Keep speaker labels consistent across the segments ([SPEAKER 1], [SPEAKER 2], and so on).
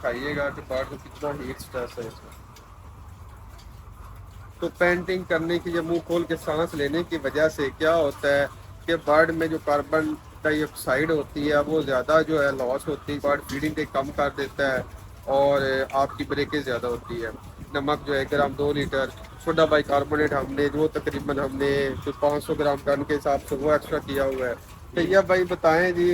[SPEAKER 1] دکھائیے گا کہ بارڈ کو کتنا ہیٹ سٹریس ہے اس میں۔ تو پینٹنگ کرنے کی یا منہ کھول کے سانس لینے کی وجہ سے کیا ہوتا ہے کہ برڈ میں جو کاربن ڈائی آکسائڈ ہوتی ہے وہ زیادہ جو ہے لاس ہوتی ہے، برڈ فیڈنگ کم کر دیتا ہے اور آپ کی بریکیں زیادہ ہوتی ہے۔ نمک جو ہے gram 2 litre, soda bicarbonate ہم نے جو تقریباً ہم نے 500 گرام ٹن کے حساب سے وہ ایکسٹرا کیا ہوا ہے۔ تو یہ بھائی بتائیں جی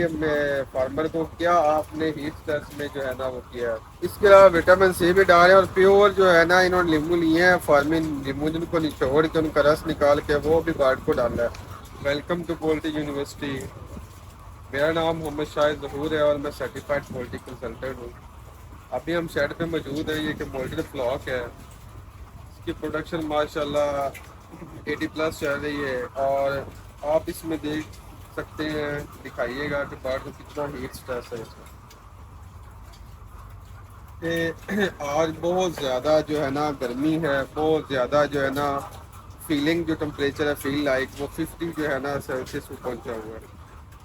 [SPEAKER 1] فارمر کو کیا آپ نے ہیٹ سٹریس میں جو ہے نا وہ کیا ہے۔ اس کے علاوہ وٹامن سی بھی ڈالے اور پیور جو ہے نا انہوں نے لیمو لیے ہیں فارمنگ لیمو جن کو نچوڑ کے ان کا رس نکال کے وہ بھی بارڈ کو ڈالا ہے۔ ویلکم ٹو پولٹی یونیورسٹی، میرا نام محمد شاہد ظہور ہے اور میں سرٹیفائڈ پولٹری کنسلٹنٹ ہوں۔ ابھی ہم شیڈ پہ موجود ہیں، یہ کہ پولٹری فلاک ہے، اس کی پروڈکشن ماشاءاللہ 80+ چل رہی ہے اور آپ اس میں دیکھ سکتے ہیں، دکھائیے گا کہ بارڈ کو کتنا ہیٹ سٹریس ہے اس میں۔ کہ آج بہت زیادہ جو ہے نا گرمی ہے، بہت زیادہ جو ہے نا فیلنگ جو ٹمپریچر ہے فیل لائک وہ 50 جو ہے نا سیلسیس کو پہنچا ہوا ہے۔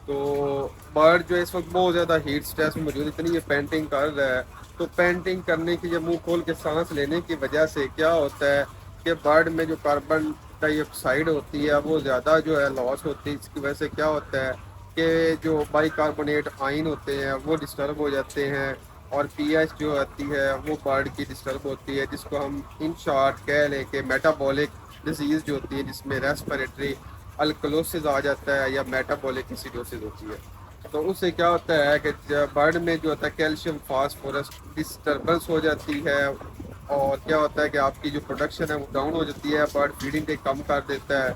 [SPEAKER 1] تو برڈ جو اس وقت بہت زیادہ ہیٹ سٹریس میں موجود ہے، اتنی یہ پینٹنگ کر رہا ہے۔ تو پینٹنگ کرنے کی یا منہ کھول کے سانس لینے کی وجہ سے کیا ہوتا ہے کہ برڈ میں جو کاربن ڈائی آکسائڈ ہوتی ہے وہ زیادہ جو ہے لاس ہوتی ہے۔ اس کی وجہ سے کیا ہوتا ہے کہ جو بائی کاربونیٹ آئن ہوتے ہیں وہ ڈسٹرب ہو جاتے ہیں اور پی ایچ جو آتی ہے وہ برڈ کی ڈسٹرب ہوتی ہے، جس کو ہم ان شارٹ کہہ لیں کہ میٹابولک ڈیزیز جو ہوتی ہے، جس میں ریسپریٹری الکلوسز آ جاتا ہے یا میٹابولک ایسیڈوسز ہوتی ہے۔ تو اس سے کیا ہوتا ہے کہ برڈ میں جو ہوتا ہے کیلشیم فاسفورس ڈسٹربنس ہو جاتی ہے اور کیا ہوتا ہے کہ آپ کی جو پروڈکشن ہے وہ ڈاؤن ہو جاتی ہے، برڈ فیڈنگ کم کر دیتا ہے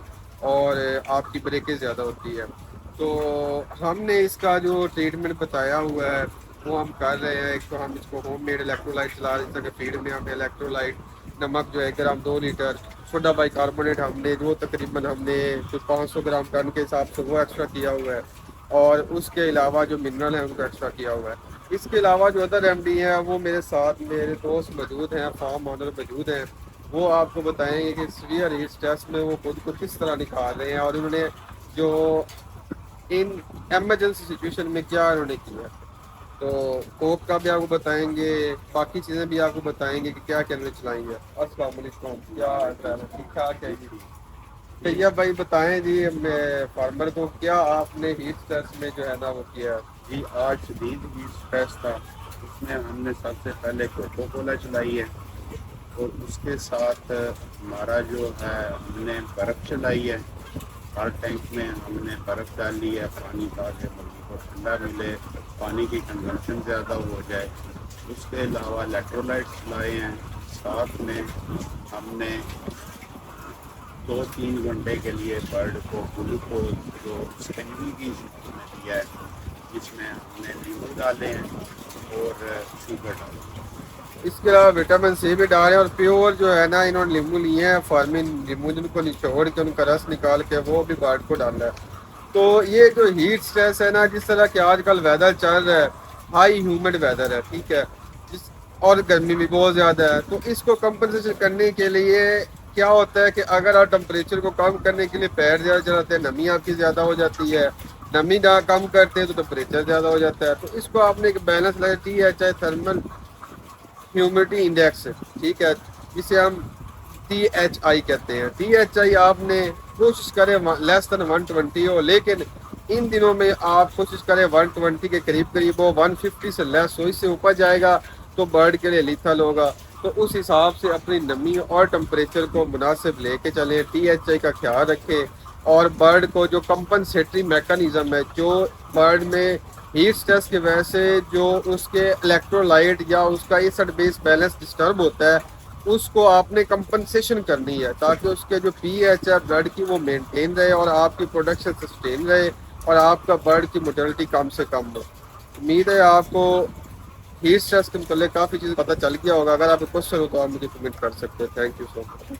[SPEAKER 1] اور آپ کی بریکیں زیادہ ہوتی ہے۔ تو ہم نے اس کا جو ٹریٹمنٹ بتایا ہوا ہے وہ ہم کر رہے ہیں۔ ایک تو ہم اس کو ہوم میڈ الیکٹرولائٹ چلا رہے ہیں، جیسا کہ فیڈ میں ہم نے الیکٹرولائٹ، نمک جو ہے gram 2 litre, soda bicarbonate ہم نے جو تقریباً ہم نے 500 گرام ٹن کے حساب سے وہ ایکسٹرا کیا ہوا ہے اور اس کے علاوہ جو منرل ہیں ان کو ایکسٹرا کیا ہوا ہے۔ اس کے علاوہ جو ادر ریمیڈی ہیں وہ میرے ساتھ میرے دوست موجود ہیں، فارم آنر موجود ہیں، وہ آپ کو بتائیں گے کہ سیویئر ہیٹ سٹریس میں وہ خود کو کس طرح نکال رہے ہیں اور انہوں نے جو ان ایمرجنسی سچویشن میں کیا انہوں نے کیا ہے۔ تو کوک کا بھی آپ کو بتائیں گے، باقی چیزیں بھی آپ کو بتائیں گے کہ کیا کیا چلائیں گے۔ السلام علیکم، کیا حال چال ہے؟ ٹھیک ٹھاک ہے جی؟ بھیا بھائی بتائیں جی فارمر کو کیا آپ نے ہیٹ سٹریس میں جو ہے نا وہ کیا ہے۔
[SPEAKER 2] جی آج شدید ہیٹ اسٹریس تھا، اس میں ہم نے سب سے پہلے کوکو کولا چلائی ہے اور اس کے ساتھ ہمارا جو ہے ہم نے برف چلائی ہے۔ ہر ٹینک میں ہم نے برف ڈالی ہے پانی تاکہ مرغی کو ٹھنڈا ملے، پانی کی کنزمپشن زیادہ ہو جائے۔ اس کے علاوہ الیکٹرولائٹس چلائے ہیں، ساتھ میں ہم نے 2-3 گھنٹے کے لیے برڈ کو گلوکوز جو اسٹینگی کی شکل میں دیا ہے، جس میں ہم نے لیمو ڈالے ہیں اور شوگر ڈالے ہیں۔
[SPEAKER 1] اس کے علاوہ وٹامن سی بھی ڈالے اور پیور جو ہے نا انہوں نے لیمو لیے ہیں فارمنگ لیمو جن کو نچوڑ کے ان کا رس نکال کے وہ بھی برڈ کو ڈالا ہے۔ تو یہ جو ہیٹ سٹریس ہے نا، جس طرح کہ آج کل ویدر چل رہا ہے، ہائی ہیومڈ ویدر ہے، ٹھیک ہے، اور گرمی بھی بہت زیادہ ہے، تو اس کو کمپنسیشن کرنے کے لیے کیا ہوتا ہے کہ اگر آپ ٹمپریچر کو کم کرنے کے لیے پیڑ زیادہ چلاتے ہیں، نمی آپ کی زیادہ ہو جاتی ہے، نمی نہ کم کرتے ہیں تو ٹمپریچر زیادہ ہو جاتا ہے۔ تو اس کو آپ نے ایک بیلنس لگا T H I thermal humidity index, ٹھیک ہے، جسے ہم ٹی ایچ آئی کہتے ہیں۔ ٹی ایچ آئی آپ نے کوشش کریں لیس دین 120 ہو، لیکن ان دنوں میں آپ کوشش کریں 120 کے قریب قریب ہو، 150 سے لیس ہو، اس سے اوپر جائے گا تو برڈ کے لیے لیتھل ہوگا۔ تو اس حساب سے اپنی نمی اور ٹمپریچر کو مناسب لے کے چلیں، ٹی ایچ آئی کا خیال رکھیں اور برڈ کو جو کمپنسیٹری میکانزم ہے، جو برڈ میں ہیٹ سٹریس کی وجہ سے جو اس کے الیکٹرولائٹ یا اس کا ایسڈ بیس بیلنس ڈسٹرب ہوتا ہے، اس کو آپ نے کمپنسیشن کرنی ہے تاکہ اس کے جو پی ایچ ہے بلڈ کی وہ مینٹین رہے اور آپ کی پروڈکشن سسٹین رہے اور آپ کا برڈ کی موٹیلٹی کم سے کم ہو۔ امید ہے آپ کو ہیٹ سٹریس کے متعلق کافی چیز پتہ چل گیا ہوگا۔ اگر آپ کو کوشچن ہو تو آپ مجھے کمنٹ کر سکتے ہیں۔ Thank you so much.